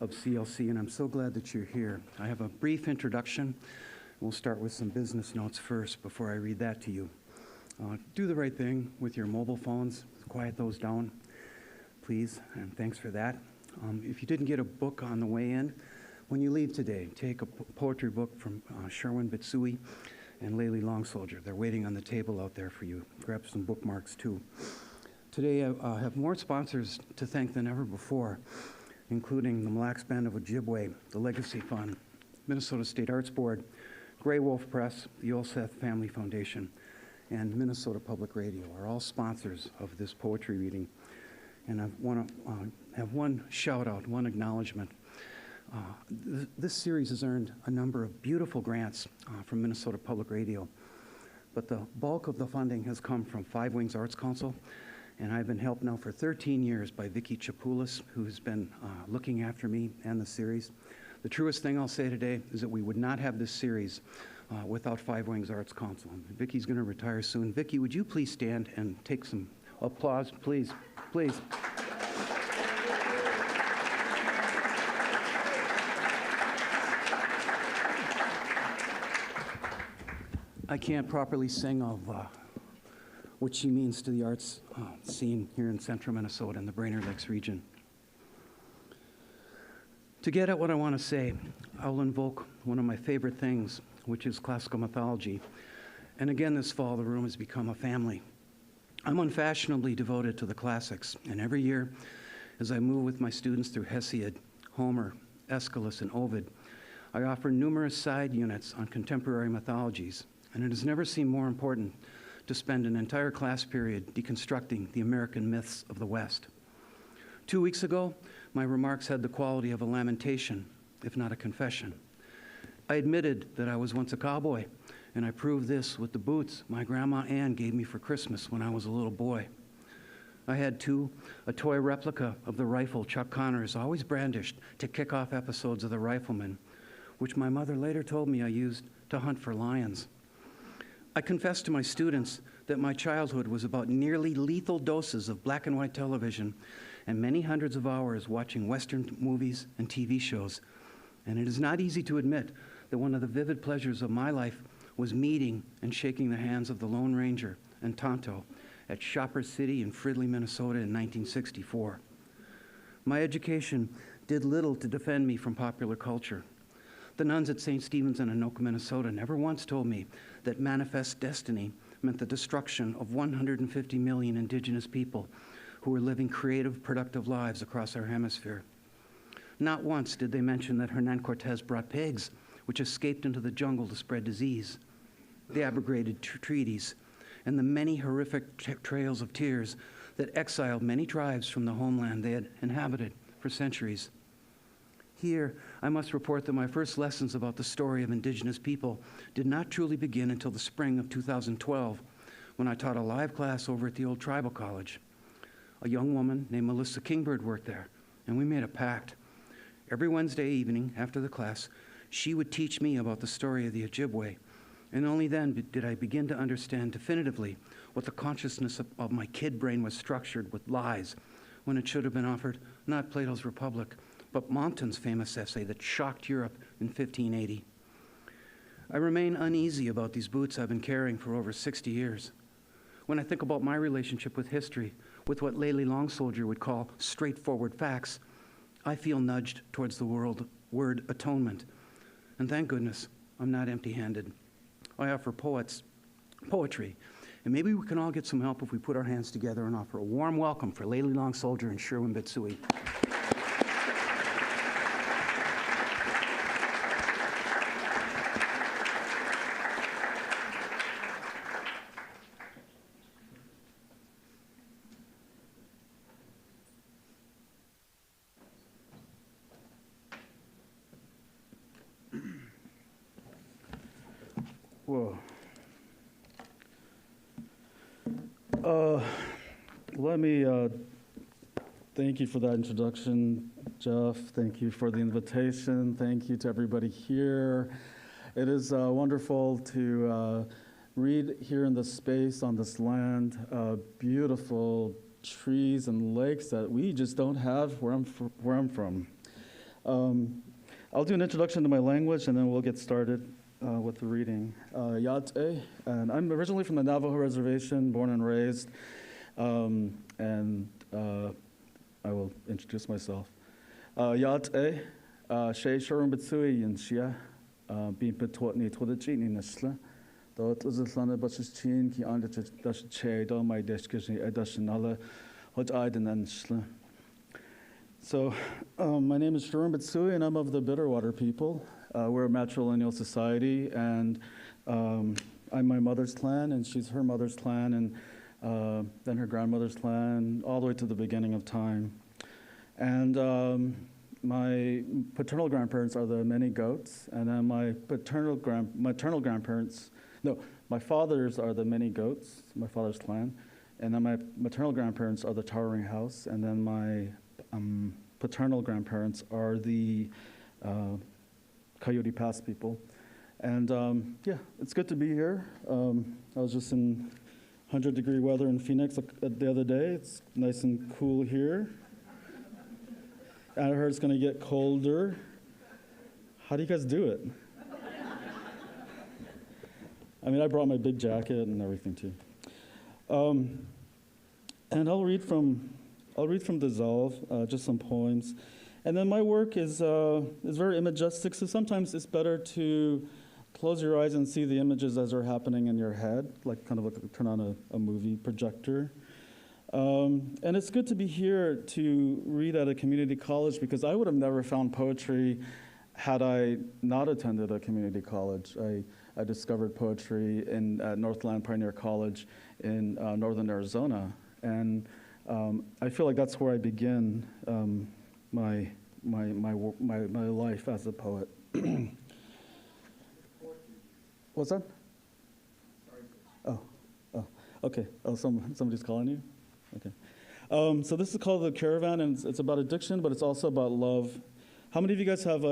Of CLC, and I'm so glad that you're here. I have a brief introduction. We'll start with some business notes first before I read that to you. Do the right thing with your mobile phones. Quiet those down, please, and thanks for that. If you didn't get a book on the way in, when you leave today, take a poetry book from Sherwin Bitsui and Layli Long Soldier. They're waiting on the table out there for you. Grab some bookmarks, too. Today, I have more sponsors to thank than ever before, including the Mille Lacs Band of Ojibwe, the Legacy Fund, Minnesota State Arts Board, Grey Wolf Press, the Olseth Family Foundation, and Minnesota Public Radio are all sponsors of this poetry reading. And I want to have one shout out, one acknowledgement. This series has earned a number of beautiful grants from Minnesota Public Radio, but the bulk of the funding has come from Five Wings Arts Council, and I've been helped now for 13 years by Vicki Chapoulis, who's been looking after me and the series. The truest thing I'll say today is that we would not have this series without Five Wings Arts Council. Vicki's going to retire soon. Vicki, would you please stand and take some applause, please, please. I can't properly sing of what she means to the arts scene here in central Minnesota and the Brainerd Lakes region. To get at what I want to say, I'll invoke one of my favorite things, which is classical mythology. And again this fall, the room has become a family. I'm unfashionably devoted to the classics, and every year, as I move with my students through Hesiod, Homer, Aeschylus, and Ovid, I offer numerous side units on contemporary mythologies, and it has never seemed more important to spend an entire class period deconstructing the American myths of the West. 2 weeks ago, my remarks had the quality of a lamentation, if not a confession. I admitted that I was once a cowboy, and I proved this with the boots my Grandma Ann gave me for Christmas when I was a little boy. I had, too, a toy replica of the rifle Chuck Connors always brandished to kick off episodes of The Rifleman, which my mother later told me I used to hunt for lions. I confessed to my students that my childhood was about nearly lethal doses of black and white television and many hundreds of hours watching Western movies and TV shows. And it is not easy to admit that one of the vivid pleasures of my life was meeting and shaking the hands of the Lone Ranger and Tonto at Shopper City in Fridley, Minnesota in 1964. My education did little to defend me from popular culture. The nuns at St. Stephen's in Anoka, Minnesota never once told me that manifest destiny meant the destruction of 150 million indigenous people who were living creative, productive lives across our hemisphere. Not once did they mention that Hernan Cortez brought pigs, which escaped into the jungle to spread disease, the abrogated treaties, and the many horrific trails of tears that exiled many tribes from the homeland they had inhabited for centuries. Here, I must report that my first lessons about the story of indigenous people did not truly begin until the spring of 2012, when I taught a live class over at the old tribal college. A young woman named Melissa Kingbird worked there, and we made a pact. Every Wednesday evening after the class, she would teach me about the story of the Ojibwe, and only then did I begin to understand definitively what the consciousness of my kid brain was structured with lies, when it should have been offered not Plato's Republic, but Montaigne's famous essay that shocked Europe in 1580. I remain uneasy about these boots I've been carrying for over 60 years. When I think about my relationship with history, with what Layli Longsoldier would call straightforward facts, I feel nudged towards the word atonement. And thank goodness, I'm not empty-handed. I offer poetry, and maybe we can all get some help if we put our hands together and offer a warm welcome for Layli Longsoldier and Sherwin Bitsui. Whoa. Let me thank you for that introduction, Jeff. Thank you for the invitation. Thank you to everybody here. It is wonderful to read here in this space, on this land, beautiful trees and lakes that we just don't have where I'm from. I'll do an introduction to my language, and then we'll get started with the reading. Yate, and I'm originally from the Navajo Reservation, born and raised, and I will introduce myself. Yate, Shay Sherwin Bitsui and Shia, being Petwatni Twidichi Nisla, though it was a son of Bush's chin, he under Dash Chay, do my deshkish, Edashanala, Hot Iden and Shla. So, my name is Sherwin Bitsui, and I'm of the Bitterwater people. We're a matrilineal society, and I'm my mother's clan, and she's her mother's clan, and then her grandmother's clan, all the way to the beginning of time. And my paternal grandparents are the many goats, and then my maternal grandparents, no, my fathers are the many goats, my father's clan, and then my maternal grandparents are the towering house, and then my paternal grandparents are the Coyote Pass people. And yeah, it's good to be here. I was just in 100-degree weather in Phoenix the other day. It's nice and cool here. And I heard it's going to get colder. How do you guys do it? I mean, I brought my big jacket and everything too. And I'll read from Dissolve, just some poems. And then my work is very imagistic, so sometimes it's better to close your eyes and see the images as they're happening in your head, like kind of like turn on a movie projector. And it's good to be here to read at a community college, because I would have never found poetry had I not attended a community college. I discovered poetry at Northland Pioneer College in northern Arizona, and I feel like that's where I begin my life as a poet. What's that? Oh, okay. Oh, somebody's calling you? Okay. So this is called The Caravan, and it's about addiction, but it's also about love. How many of you guys have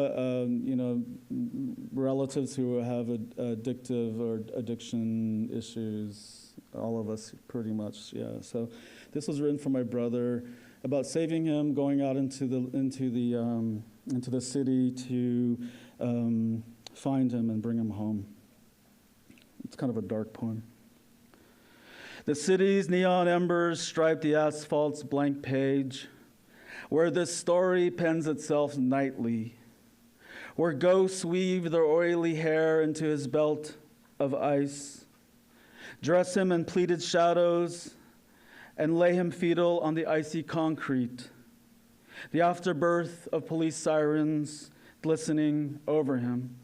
relatives who have addictive or addiction issues? All of us, pretty much, yeah. So this was written for my brother about saving him, going out into the city to find him and bring him home. It's kind of a dark poem. The city's neon embers stripe the asphalt's blank page, where this story pens itself nightly, where ghosts weave their oily hair into his belt of ice, dress him in pleated shadows, and lay him fetal on the icy concrete, the afterbirth of police sirens glistening over him.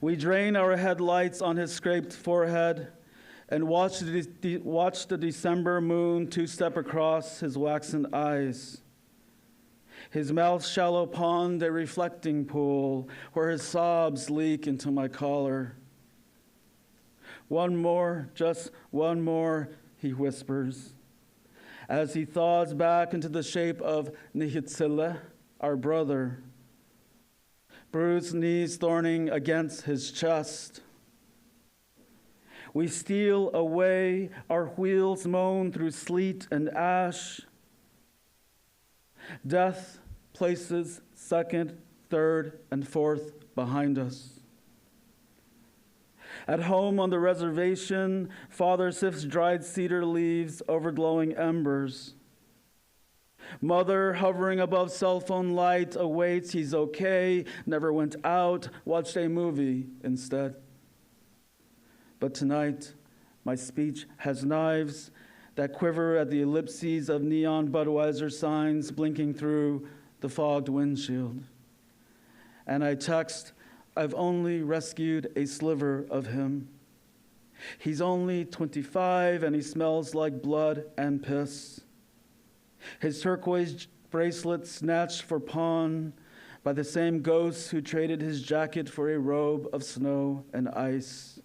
We drain our headlights on his scraped forehead and watch the December moon two-step across his waxen eyes. His mouth's shallow pond, a reflecting pool where his sobs leak into my collar. One more, just one more, he whispers, as he thaws back into the shape of Nihitzile, our brother, bruised knees thorning against his chest. We steal away, our wheels moan through sleet and ash. Death places second, third, and fourth behind us. At home on the reservation, Father sifts dried cedar leaves over glowing embers. Mother, hovering above cell phone light, awaits he's okay, never went out, watched a movie instead. But tonight, my speech has knives that quiver at the ellipses of neon Budweiser signs blinking through the fogged windshield. And I text, I've only rescued a sliver of him. He's only 25 and he smells like blood and piss. His turquoise bracelet snatched for pawn by the same ghosts who traded his jacket for a robe of snow and ice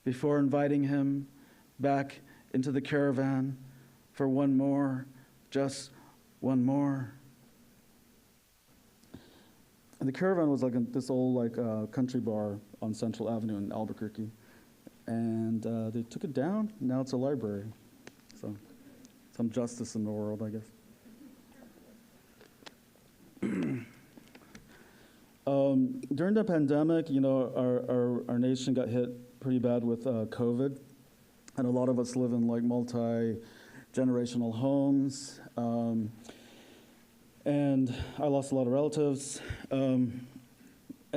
before inviting him back into the caravan for one more, just one more. And the caravan was like this old country bar on Central Avenue in Albuquerque. And they took it down, now it's a library. So some justice in the world, I guess. During the pandemic, our nation got hit pretty bad with COVID, and a lot of us live in multi-generational homes. And I lost a lot of relatives. And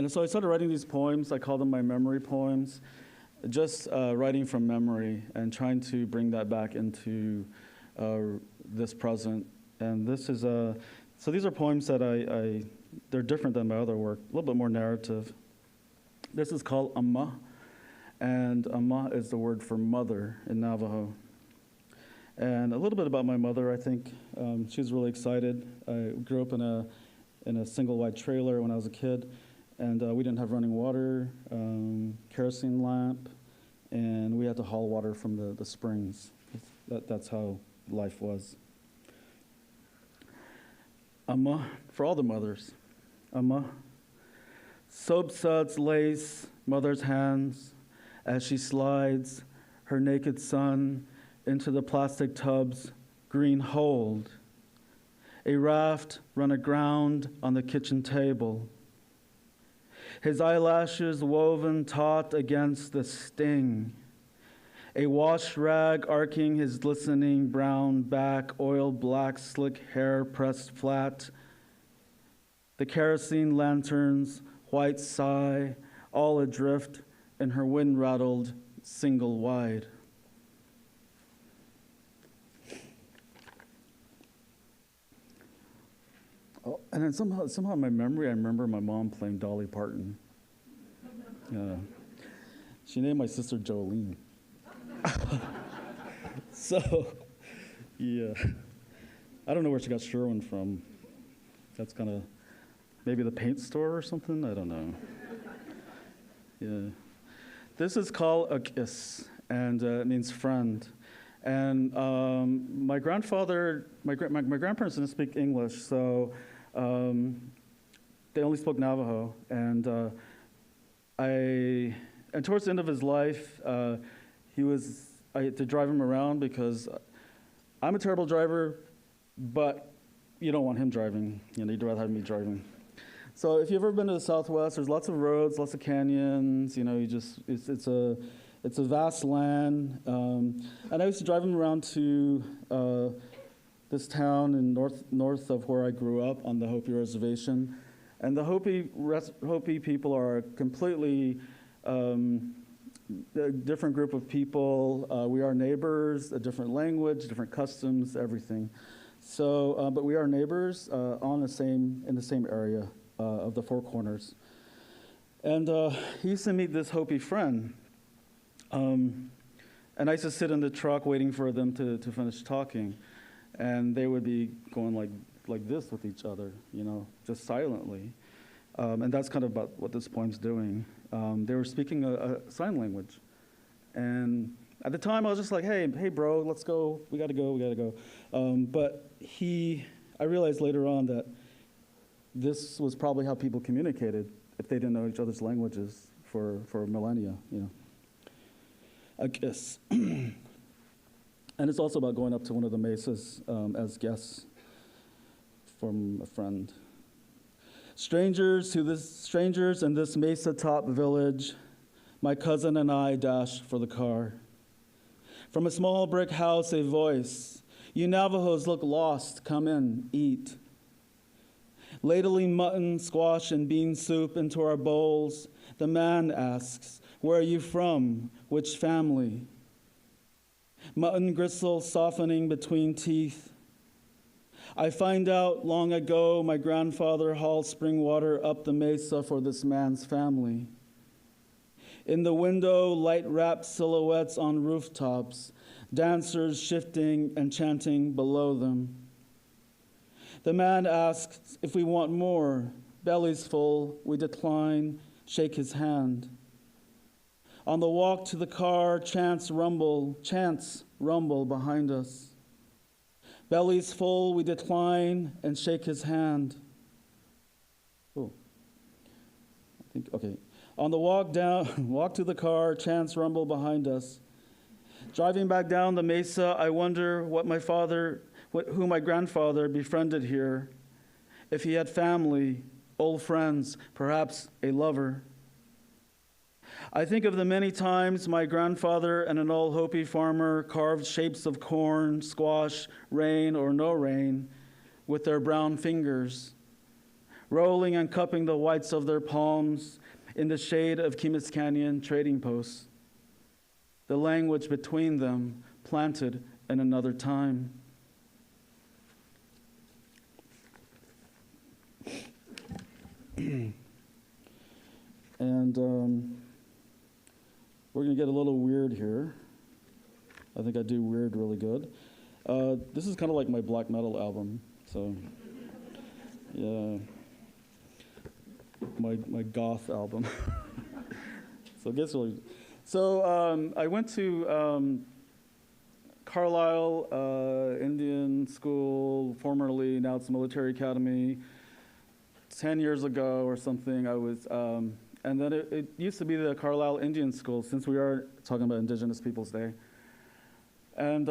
so I started writing these poems. I call them my memory poems, just writing from memory and trying to bring that back into this present. And this is so these are poems that they're different than my other work, a little bit more narrative. This is called Amma, and Amma is the word for mother in Navajo. And a little bit about my mother, I think. She was really excited. I grew up in a single wide trailer when I was a kid, and we didn't have running water, kerosene lamp, and we had to haul water from the springs. That's how life was. Amma, for all the mothers. Amma. Soap suds lace mother's hands as she slides her naked son into the plastic tub's green hold. A raft run aground on the kitchen table. His eyelashes woven taut against the sting. A wash rag arcing his glistening brown back, oil black slick hair pressed flat. The kerosene lantern's white sigh, all adrift in her wind-rattled single wide. Oh, and then somehow in my memory, I remember my mom playing Dolly Parton. She named my sister Jolene. So, yeah. I don't know where she got Sherwin from. That's kind of, maybe the paint store or something? I don't know. Yeah. This is called a kiss, and it means friend. And my grandfather, my grandparents didn't speak English, so they only spoke Navajo. And towards the end of his life, I had to drive him around because I'm a terrible driver, but you don't want him driving. You'd rather have me driving. So if you've ever been to the Southwest, there's lots of roads, lots of canyons. It's It's a vast land, and I used to drive them around to this town in north of where I grew up on the Hopi Reservation. And the Hopi people are a completely a different group of people. We are neighbors, a different language, different customs, everything. So, but we are neighbors in the same area of the Four Corners. And he used to meet this Hopi friend. And I used to sit in the truck waiting for them to finish talking. And they would be going like this with each other, just silently. And that's kind of about what this poem's doing. They were speaking a sign language. And at the time, I was just like, hey, bro, let's go. We got to go. But I realized later on that this was probably how people communicated if they didn't know each other's languages for millennia, I guess. And it's also about going up to one of the mesas as guests from a friend. Strangers in this mesa-top village, my cousin and I dashed for the car. From a small brick house, a voice, "You Navajos look lost, come in, eat." Ladling mutton, squash, and bean soup into our bowls, the man asks, "Where are you from? Which family?" Mutton gristle softening between teeth. I find out long ago my grandfather hauled spring water up the mesa for this man's family. In the window, light-wrapped silhouettes on rooftops, dancers shifting and chanting below them. The man asks if we want more. Bellies full, we decline, shake his hand. On the walk to the car, chants rumble behind us. Bellies full, we decline and shake his hand. Okay. On the walk to the car, chants rumble behind us. Driving back down the mesa, I wonder who my grandfather befriended here, if he had family, old friends, perhaps a lover. I think of the many times my grandfather and an old Hopi farmer carved shapes of corn, squash, rain or no rain, with their brown fingers, rolling and cupping the whites of their palms in the shade of Kemis Canyon trading posts, the language between them planted in another time. And we're going to get a little weird here. I think I do weird really good. This is kind of like my black metal album, so yeah, my goth album. So it gets really. So I went to Carlisle Indian School, formerly, now it's Military Academy. 10 years ago or something, I was, and then it used to be the Carlisle Indian School, since we are talking about Indigenous Peoples Day. And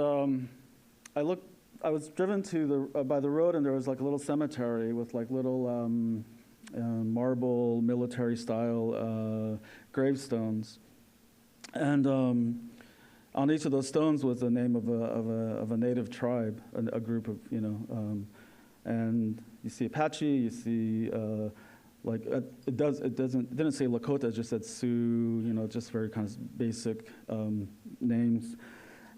I was driven to by the road, and there was like a little cemetery with like little marble military style gravestones. And on each of those stones was the name of a native tribe, a group of, and you see Apache, you see it didn't say Lakota, it just said Sioux, just very kind of basic names.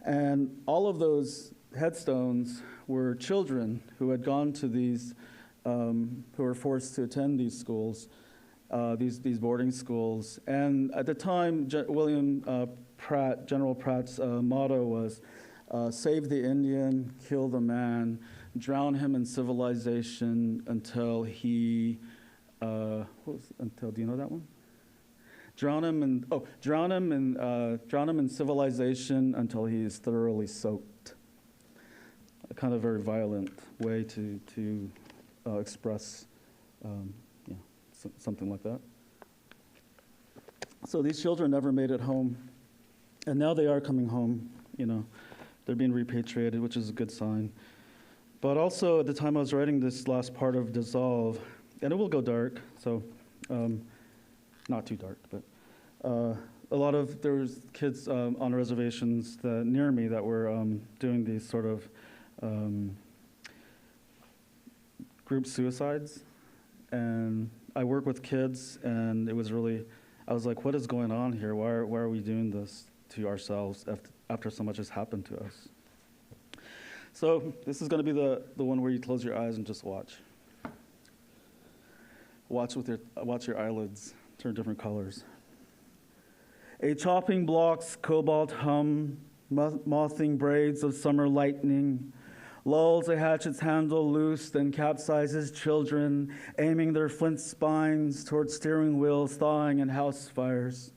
And all of those headstones were children who had gone to these, who were forced to attend these schools, these boarding schools. And at the time, General Pratt's motto was, save the Indian, kill the man, drown him in civilization until he, do you know that one? Drown him in civilization until he is thoroughly soaked. A kind of very violent way to express something like that. So these children never made it home, and now they are coming home. They're being repatriated, which is a good sign. But also, at the time I was writing this last part of Dissolve, and it will go dark, so not too dark, but there was kids on reservations near me that were doing these sort of group suicides. And I work with kids, and it was really, I was like, what is going on here? Why are we doing this to ourselves after so much has happened to us? So this is going to be the one where you close your eyes and just watch. Watch your eyelids turn different colors. A chopping block's cobalt hum, mothing braids of summer lightning, lulls a hatchet's handle loose, then capsizes children, aiming their flint spines toward steering wheels thawing in house fires.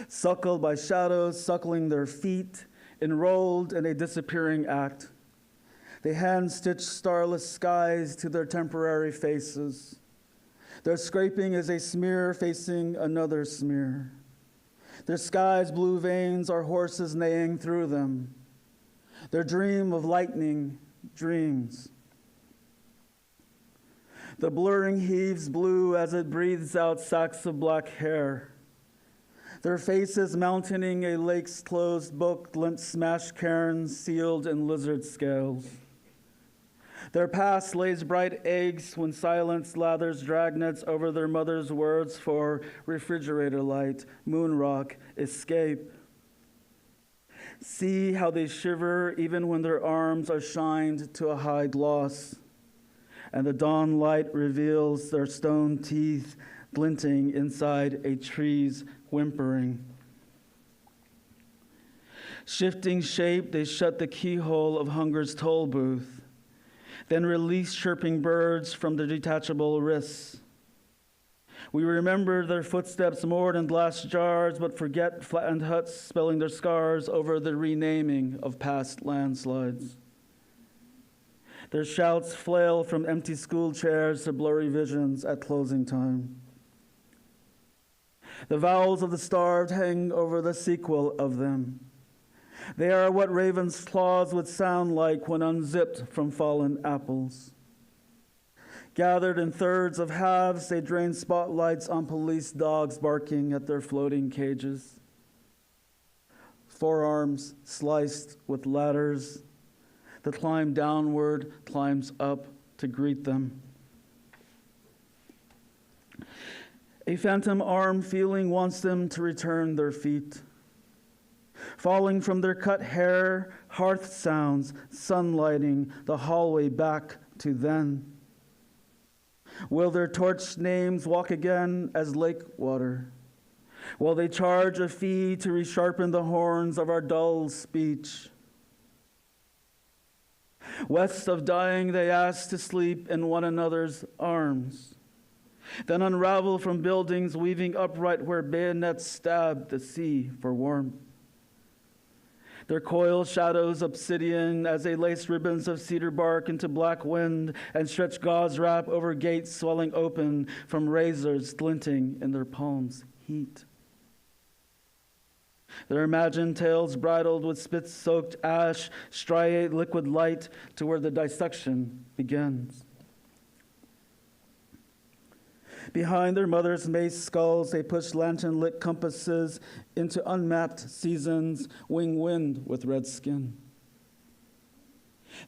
Suckled by shadows, suckling their feet, enrolled in a disappearing act. They hand-stitch starless skies to their temporary faces. Their scraping is a smear facing another smear. Their sky's blue veins are horses neighing through them. Their dream of lightning dreams. The blurring heaves blue as it breathes out sacks of black hair. Their faces mountaining a lake's closed book, lint smashed cairns sealed in lizard scales. Their past lays bright eggs when silence lathers dragnets over their mother's words for refrigerator light, moon rock, escape. See how they shiver even when their arms are shined to a high gloss, and the dawn light reveals their stone teeth glinting inside a tree's whimpering. Shifting shape, they shut the keyhole of hunger's toll booth, then release chirping birds from their detachable wrists. We remember their footsteps moored in glass jars, but forget flattened huts spelling their scars over the renaming of past landslides. Their shouts flail from empty school chairs to blurry visions at closing time. The vowels of the starved hang over the sequel of them. They are what ravens' claws would sound like when unzipped from fallen apples. Gathered in thirds of halves, they drain spotlights on police dogs barking at their floating cages. Forearms sliced with ladders. The climb downward climbs up to greet them. A phantom arm feeling wants them to return their feet. Falling from their cut hair, hearth sounds, sunlighting the hallway back to then. Will their torched names walk again as lake water? Will they charge a fee to resharpen the horns of our dull speech? West of dying, they ask to sleep in one another's arms, then unravel from buildings weaving upright where bayonets stab the sea for warmth. Their coil shadows obsidian as they lace ribbons of cedar bark into black wind and stretch gauze wrap over gates swelling open from razors glinting in their palms' heat. Their imagined tales bridled with spit-soaked ash striate liquid light to where the dissection begins. Behind their mother's mace skulls, they push lantern-lit compasses into unmapped seasons, wing wind with red skin.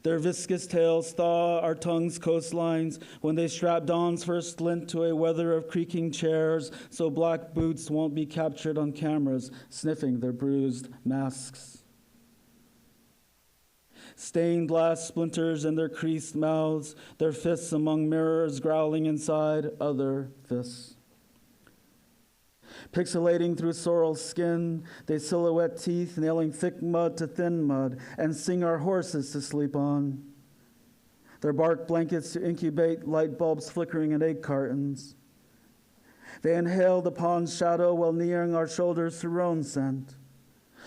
Their viscous tails thaw our tongues' coastlines when they strap dawn's first lint to a weather of creaking chairs so black boots won't be captured on cameras sniffing their bruised masks. Stained glass splinters in their creased mouths, their fists among mirrors growling inside other fists. Pixelating through sorrel skin, they silhouette teeth, nailing thick mud to thin mud, and sing our horses to sleep on. Their bark blankets to incubate light bulbs flickering in egg cartons. They inhale the pond's shadow while nearing our shoulders to roan scent.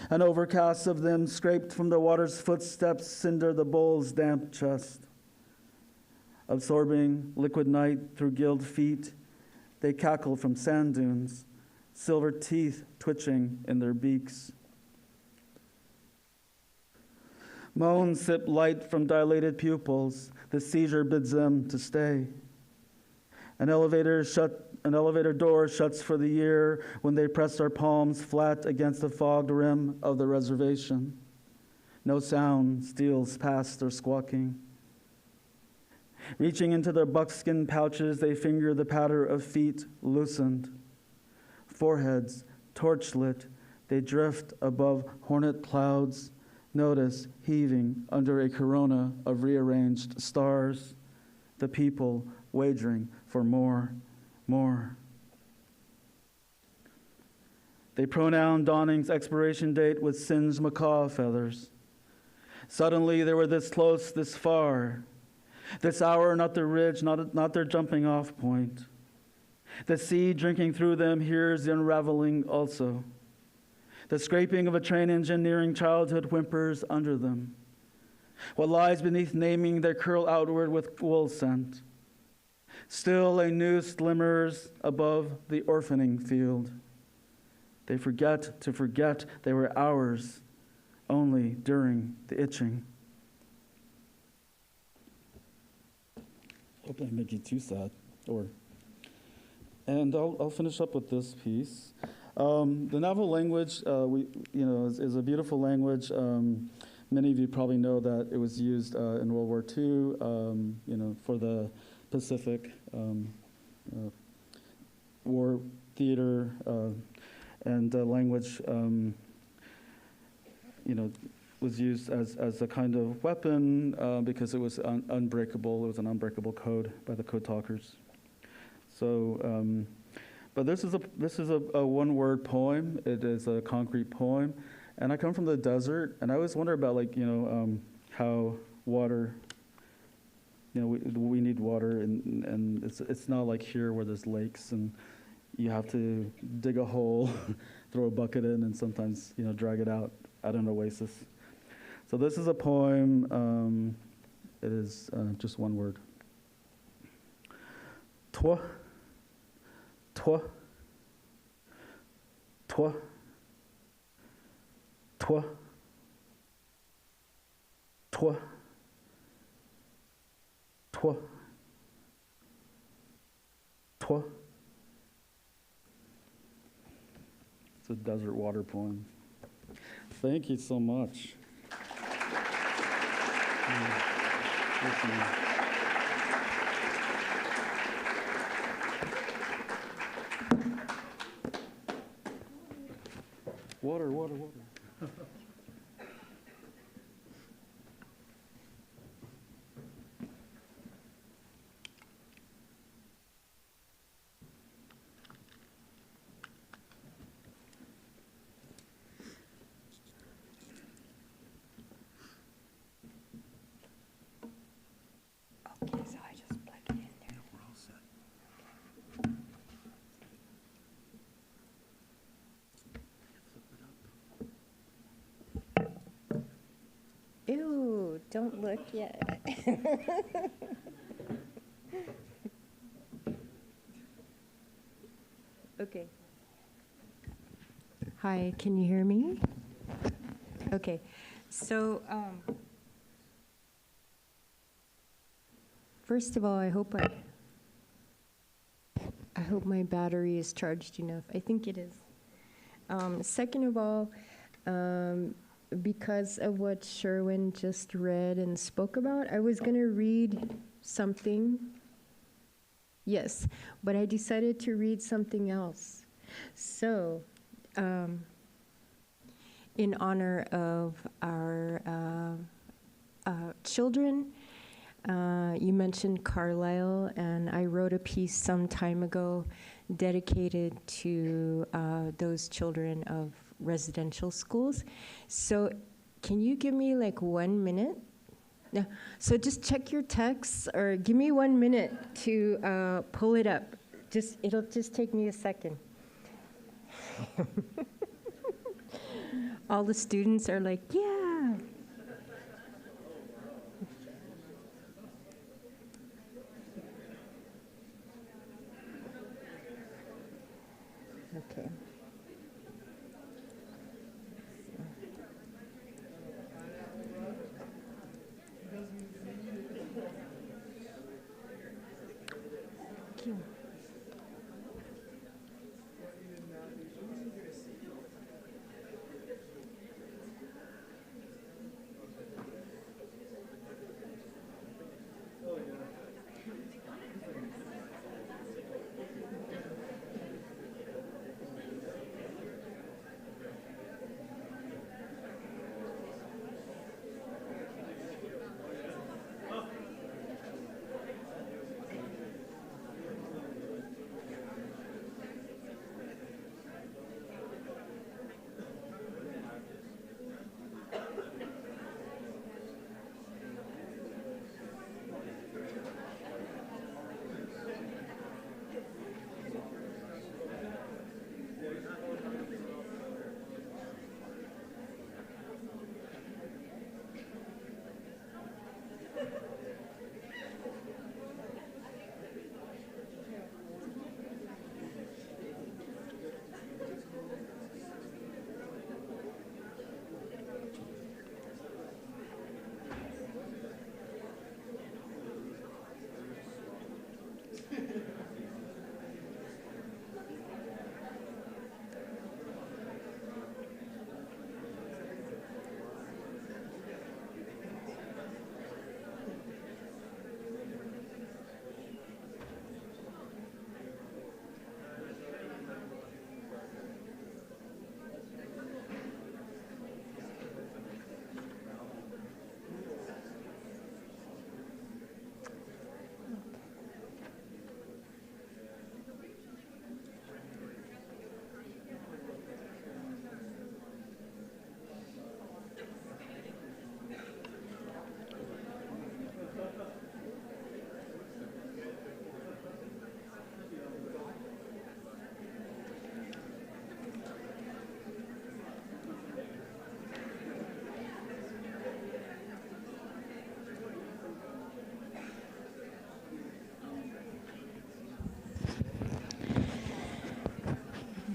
An overcast of them scraped from the water's footsteps cinder the bull's damp chest. Absorbing liquid night through gilled feet, they cackle from sand dunes, silver teeth twitching in their beaks. Moans sip light from dilated pupils. The seizure bids them to stay. An elevator an elevator door shuts for the year when they press our palms flat against the fogged rim of the reservation. No sound steals past their squawking. Reaching into their buckskin pouches, they finger the patter of feet loosened. Foreheads torchlit, they drift above hornet clouds, notice heaving under a corona of rearranged stars. The people wagering for more. They pronoun dawning's expiration date with singed macaw feathers. Suddenly they were this close, this far. This hour, not the ridge, not their jumping off point. The sea drinking through them hears the unraveling also. The scraping of a train engine nearing childhood whimpers under them. What lies beneath naming their curl outward with wool scent. Still a noose glimmers above the orphaning field. They forget to forget they were ours only during the itching. Hope I didn't make you too sad. And I'll finish up with this piece. The Navajo language, is a beautiful language. Many of you probably know that it was used in World War II, for the Pacific war theater, and the language, was used as a kind of weapon because it was unbreakable. It was an unbreakable code by the code talkers. So, but this is a one-word poem. It is a concrete poem, and I come from the desert, and I always wonder about how water. We need water, and it's not like here where there's lakes and you have to dig a hole, throw a bucket in, and sometimes drag it out at an oasis. So this is a poem. It is just one word. Toi, toi, toi, toi, toi, toi, toi. It's a desert water poem. Thank you so much. Water. Okay, so I just plug it in there. Yeah, we're all set. Ew, don't look yet. Okay. Hi, can you hear me? Okay, so first of all, I hope my battery is charged enough. I think it is. Second of all, because of what Sherwin just read and spoke about, I was going to read something. Yes, but I decided to read something else. So, in honor of our children, you mentioned Carlisle, and I wrote a piece some time ago dedicated to those children of residential schools. So can you give me like 1 minute? No. So just check your texts or give me 1 minute to pull it up. It'll just take me a second. All the students are like, yeah. Okay. Thank you.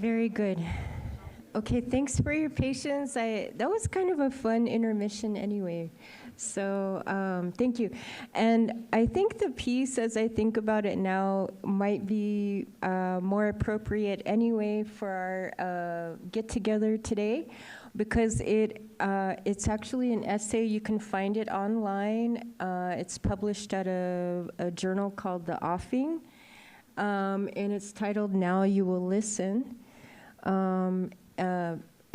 Very good. Okay, thanks for your patience. That was kind of a fun intermission anyway. So thank you. And I think the piece, as I think about it now, might be more appropriate anyway for our get-together today, because it's actually an essay. You can find it online. It's published at a journal called The Offing, and it's titled "Now You Will Listen."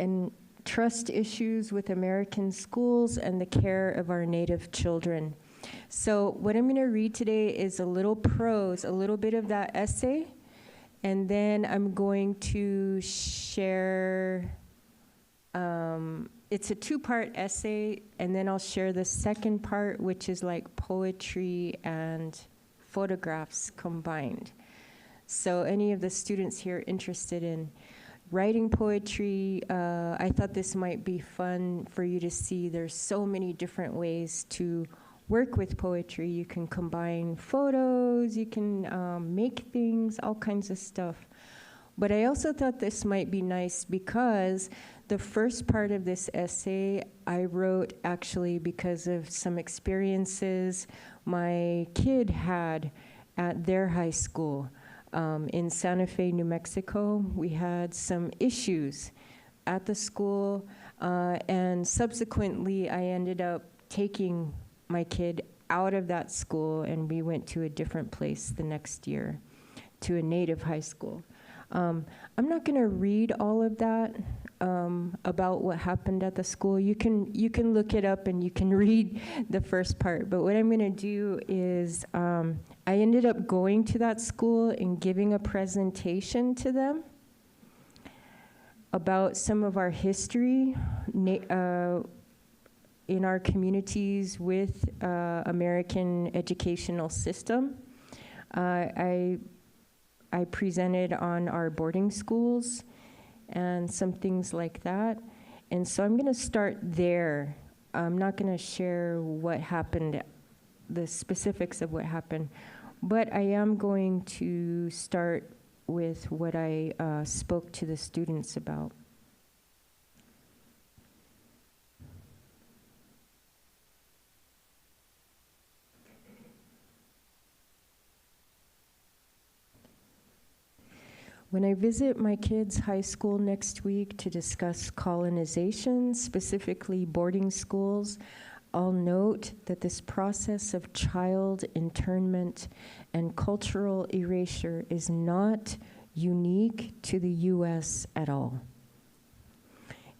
And trust issues with American schools and the care of our Native children. So what I'm going to read today is a little prose, a little bit of that essay, and then I'm going to share, it's a two-part essay, and then I'll share the second part, which is like poetry and photographs combined. So any of the students here interested in writing poetry, I thought this might be fun for you to see. There's so many different ways to work with poetry. You can combine photos, you can make things, all kinds of stuff. But I also thought this might be nice because the first part of this essay I wrote actually because of some experiences my kid had at their high school. In Santa Fe, New Mexico, we had some issues at the school, and subsequently I ended up taking my kid out of that school, and we went to a different place the next year, to a Native high school. I'm not going to read all of that about what happened at the school. You can look it up and you can read the first part. But what I'm going to do is I ended up going to that school and giving a presentation to them about some of our history in our communities with American educational system. I presented on our boarding schools and some things like that. And so I'm going to start there. I'm not going to share what happened, the specifics of what happened, but I am going to start with what I spoke to the students about. When I visit my kids' high school next week to discuss colonization, specifically boarding schools, I'll note that this process of child internment and cultural erasure is not unique to the U.S. at all.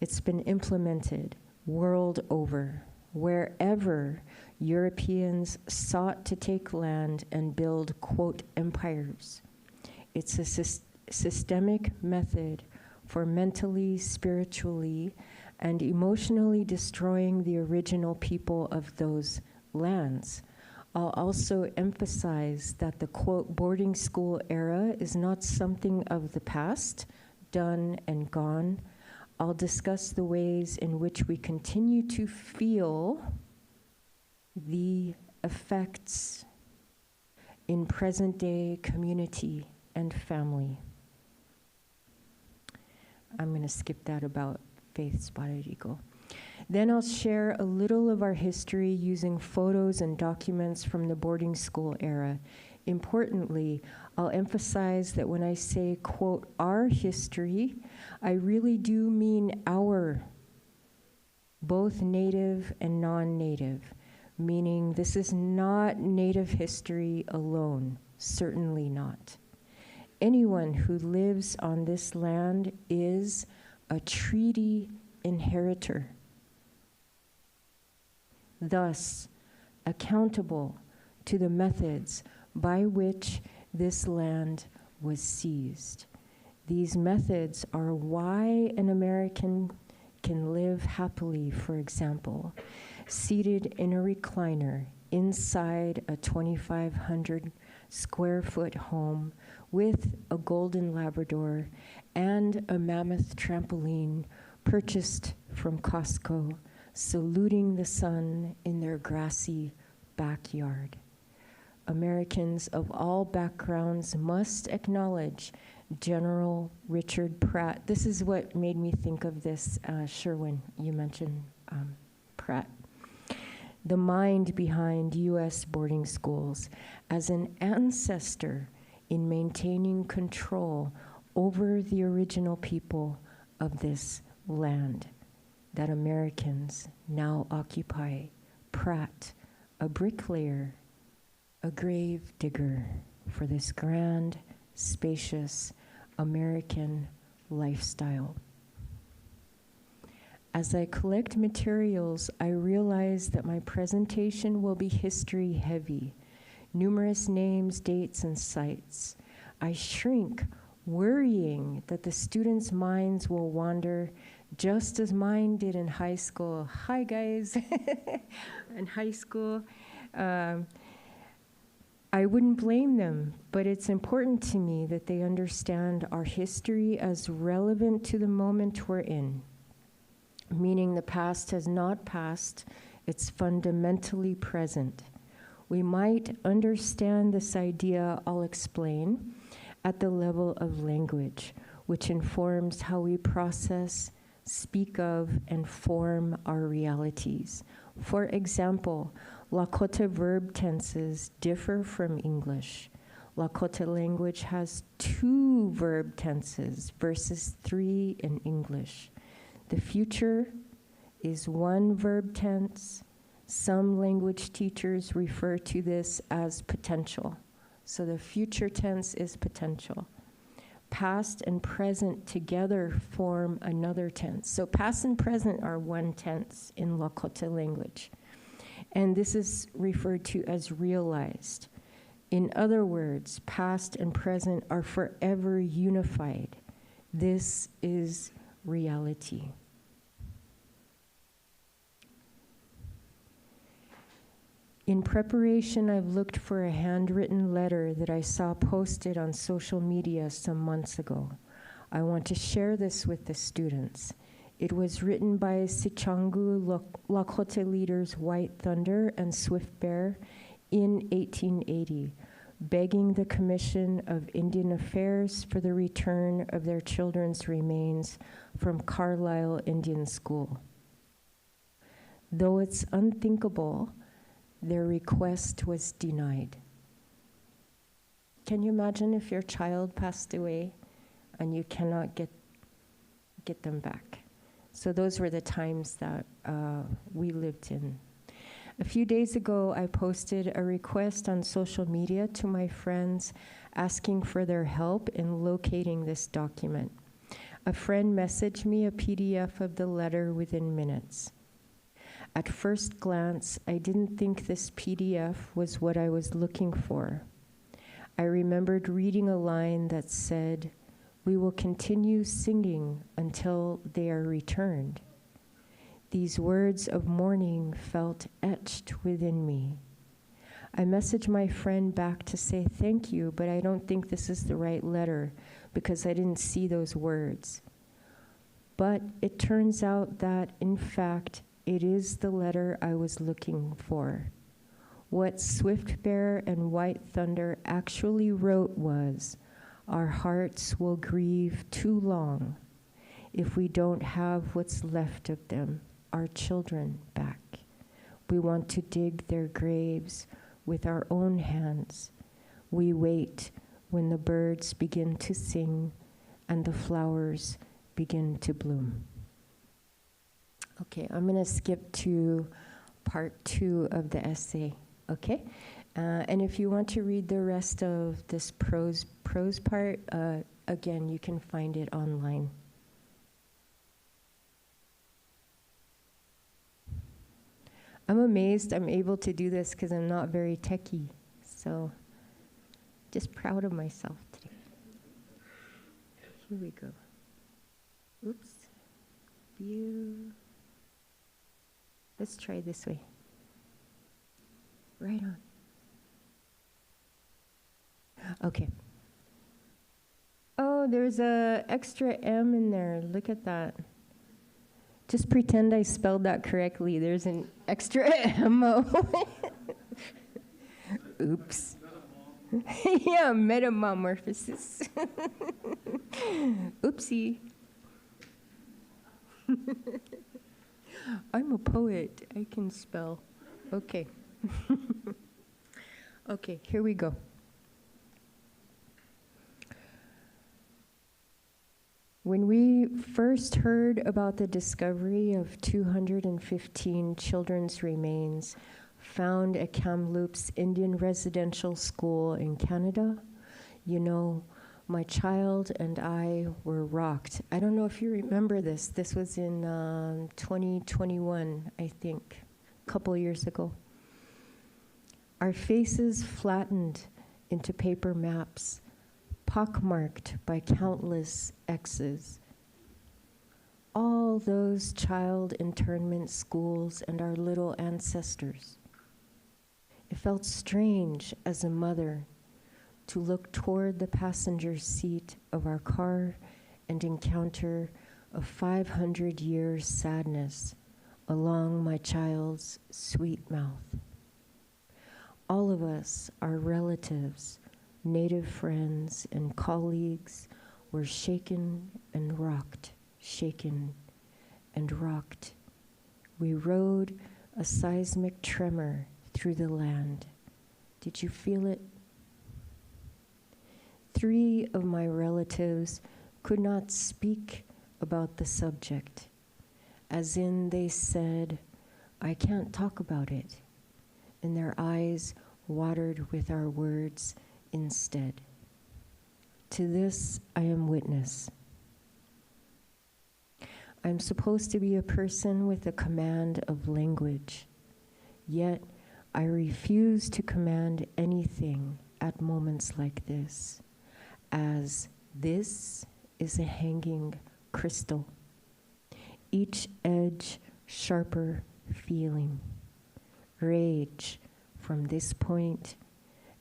It's been implemented world over, wherever Europeans sought to take land and build, quote, empires. It's a systemic method for mentally, spiritually, and emotionally destroying the original people of those lands. I'll also emphasize that the, quote, boarding school era is not something of the past, done and gone. I'll discuss the ways in which we continue to feel the effects in present-day community and family. I'm going to skip that about Faith Spotted Eagle. Then I'll share a little of our history using photos and documents from the boarding school era. Importantly, I'll emphasize that when I say, quote, our history, I really do mean our, both Native and non-Native, meaning this is not Native history alone, certainly not. Anyone who lives on this land is a treaty inheritor, thus accountable to the methods by which this land was seized. These methods are why an American can live happily, for example, seated in a recliner inside a 2,500 square foot home with a golden Labrador and a mammoth trampoline purchased from Costco, saluting the sun in their grassy backyard. Americans of all backgrounds must acknowledge General Richard Pratt. This is what made me think of this, Sherwin, you mentioned Pratt. The mind behind U.S. boarding schools as an ancestor in maintaining control over the original people of this land that Americans now occupy. Pratt, a bricklayer, a grave digger for this grand, spacious American lifestyle. As I collect materials, I realize that my presentation will be history heavy, numerous names, dates, and sites. I shrink, worrying that the students' minds will wander just as mine did in high school. Hi, guys. In high school, I wouldn't blame them, but it's important to me that they understand our history as relevant to the moment we're in, meaning the past has not passed, it's fundamentally present. We might understand this idea, I'll explain, at the level of language, which informs how we process, speak of, and form our realities. For example, Lakota verb tenses differ from English. Lakota language has 2 verb tenses versus 3 in English. The future is 1 verb tense. Some language teachers refer to this as potential. So the future tense is potential. Past and present together form another tense. So past and present are 1 tense in Lakota language. And this is referred to as realized. In other words, past and present are forever unified. This is reality. In preparation, I've looked for a handwritten letter that I saw posted on social media some months ago. I want to share this with the students. It was written by Sichangu Lakota leaders White Thunder and Swift Bear in 1880, begging the Commission of Indian Affairs for the return of their children's remains from Carlisle Indian School. Though it's unthinkable, their request was denied. Can you imagine if your child passed away and you cannot get them back? So those were the times that we lived in. A few days ago, I posted a request on social media to my friends asking for their help in locating this document. A friend messaged me a PDF of the letter within minutes. At first glance, I didn't think this PDF was what I was looking for. I remembered reading a line that said, "We will continue singing until they are returned." These words of mourning felt etched within me. I messaged my friend back to say thank you, but I don't think this is the right letter because I didn't see those words. But it turns out that, in fact, it is the letter I was looking for. What Swift Bear and White Thunder actually wrote was, "Our hearts will grieve too long if we don't have what's left of them, our children, back. We want to dig their graves with our own hands. We wait when the birds begin to sing and the flowers begin to bloom." Okay, I'm going to skip to part 2 of the essay, okay? And if you want to read the rest of this prose part, again, you can find it online. I'm amazed I'm able to do this because I'm not very techie, so just proud of myself today. Here we go. Oops. View. Let's try this way. Right on. Okay. Oh, there's a extra M in there. Look at that. Just pretend I spelled that correctly. There's an extra M-O. Oops. Yeah, metamorphosis. Oopsie. I'm a poet. I can spell. Okay. Okay, here we go. When we first heard about the discovery of 215 children's remains found at Kamloops Indian Residential School in Canada, you know, my child and I were rocked. I don't know if you remember this. This was in 2021, I think, a couple years ago. Our faces flattened into paper maps, pockmarked by countless X's. All those child internment schools and our little ancestors. It felt strange as a mother to look toward the passenger seat of our car and encounter a 500-year sadness along my child's sweet mouth. All of us, our relatives, native friends, and colleagues were shaken and rocked, shaken and rocked. We rode a seismic tremor through the land. Did you feel it? 3 of my relatives could not speak about the subject, as in they said, "I can't talk about it," and their eyes watered with our words instead. To this I am witness. I'm supposed to be a person with a command of language, yet I refuse to command anything at moments like this, as this is a hanging crystal, each edge sharper feeling, rage from this point,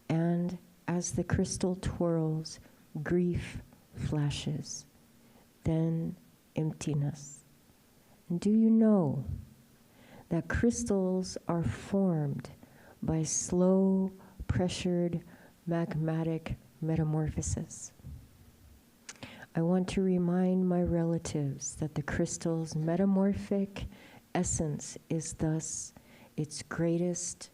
and as the crystal twirls, grief flashes, then emptiness. And do you know that crystals are formed by slow, pressured, magmatic metamorphosis? I want to remind my relatives that the crystal's metamorphic essence is thus its greatest,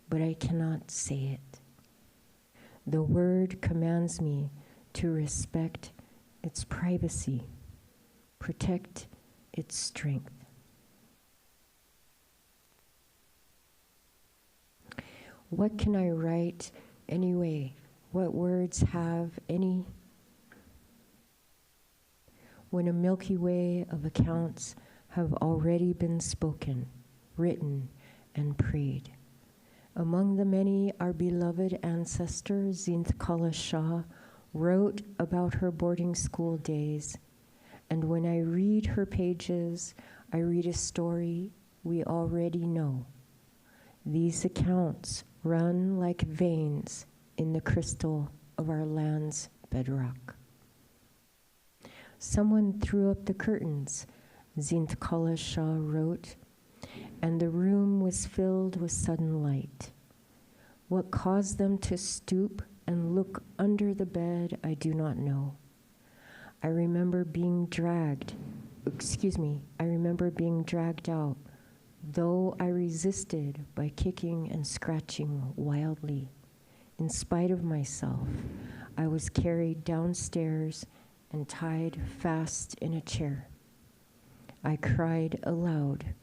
but I cannot say it. The word commands me to respect its privacy, protect its strength. What can I write anyway? What words have any? When a Milky Way of accounts have already been spoken, written, and prayed. Among the many, our beloved ancestor, Zintkala Shah, wrote about her boarding school days. And when I read her pages, I read a story we already know. These accounts run like veins in the crystal of our land's bedrock. Someone threw up the curtains, Zintkala Shah wrote, and the room was filled with sudden light. What caused them to stoop and look under the bed, I do not know. I remember being dragged out, though I resisted by kicking and scratching wildly. In spite of myself, I was carried downstairs and tied fast in a chair. I cried aloud,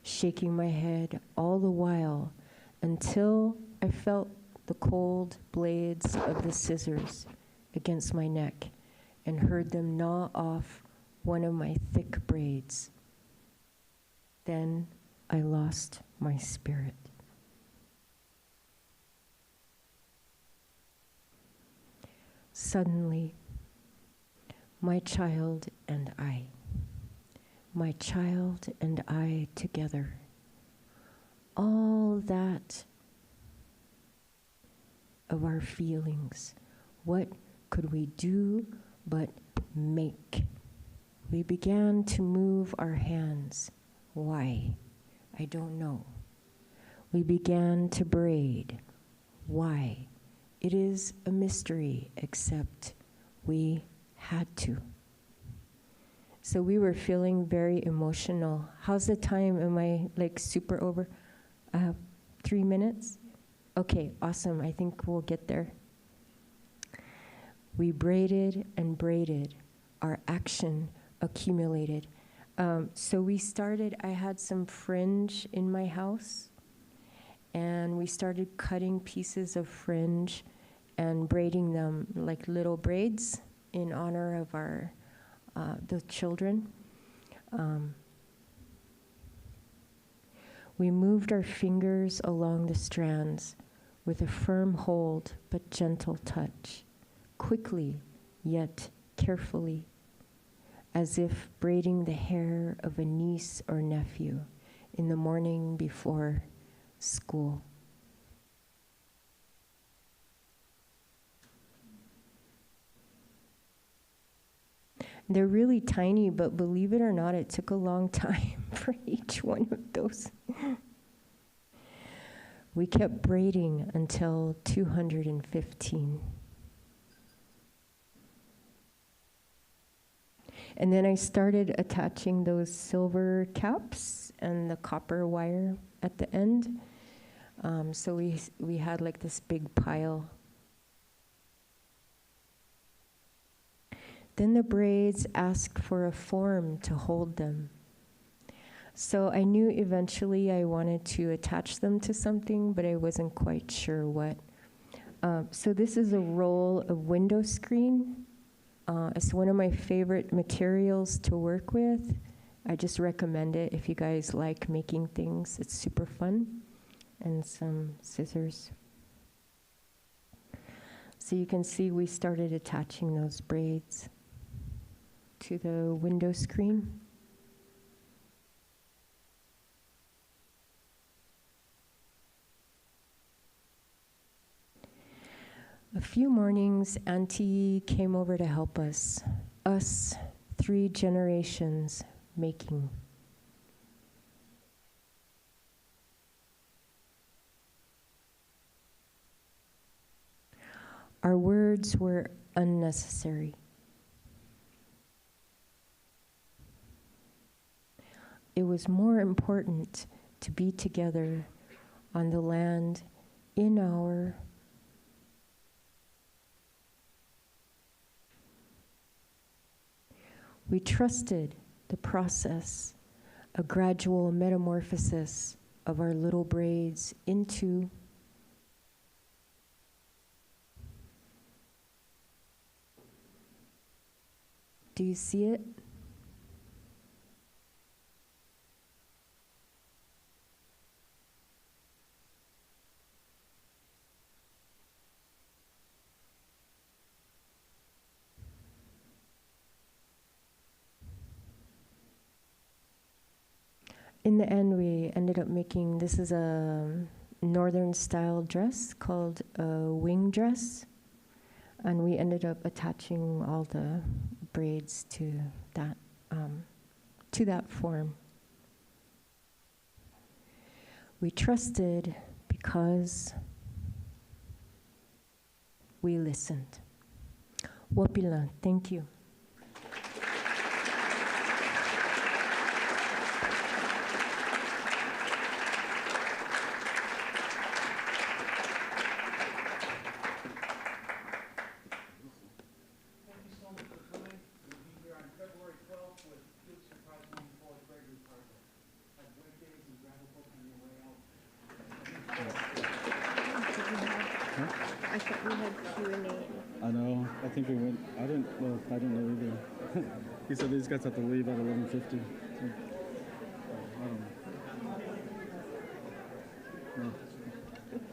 shaking my head all the while until I felt the cold blades of the scissors against my neck and heard them gnaw off one of my thick braids. Then I lost my spirit. Suddenly, my child and I together, all that of our feelings, what could we do but make? We began to move our hands. Why? I don't know. We began to braid. Why? It is a mystery, except we had to. So we were feeling very emotional. How's the time? Am I like super over? I have 3 minutes? Okay, awesome. I think we'll get there. We braided and braided. Our action accumulated. So we started, I had some fringe in my house, and we started cutting pieces of fringe and braiding them like little braids in honor of our the children. We moved our fingers along the strands with a firm hold but gentle touch, quickly yet carefully, as if braiding the hair of a niece or nephew in the morning before school. They're really tiny, but believe it or not, it took a long time for each one of those. We kept braiding until 215. And then I started attaching those silver caps and the copper wire at the end. So we had like this big pile. Then the braids asked for a form to hold them. So I knew eventually I wanted to attach them to something, but I wasn't quite sure what. So this is a roll of window screen. It's one of my favorite materials to work with. I just recommend it if you guys like making things. It's super fun. And some scissors. So you can see we started attaching those braids to the window screen. A few mornings, Auntie came over to help us 3 generations making. Our words were unnecessary. It was more important to be together on the land in our We trusted the process, a gradual metamorphosis of our little braids into Do you see it? In the end, we ended up making, this is a northern style dress called a wing dress. And we ended up attaching all the braids to that form. We trusted because we listened. Wapila, thank you. I thought we had Q&A. I know. I think we went. I didn't know either. He said these guys have to leave at 11:50. So, I don't know. No.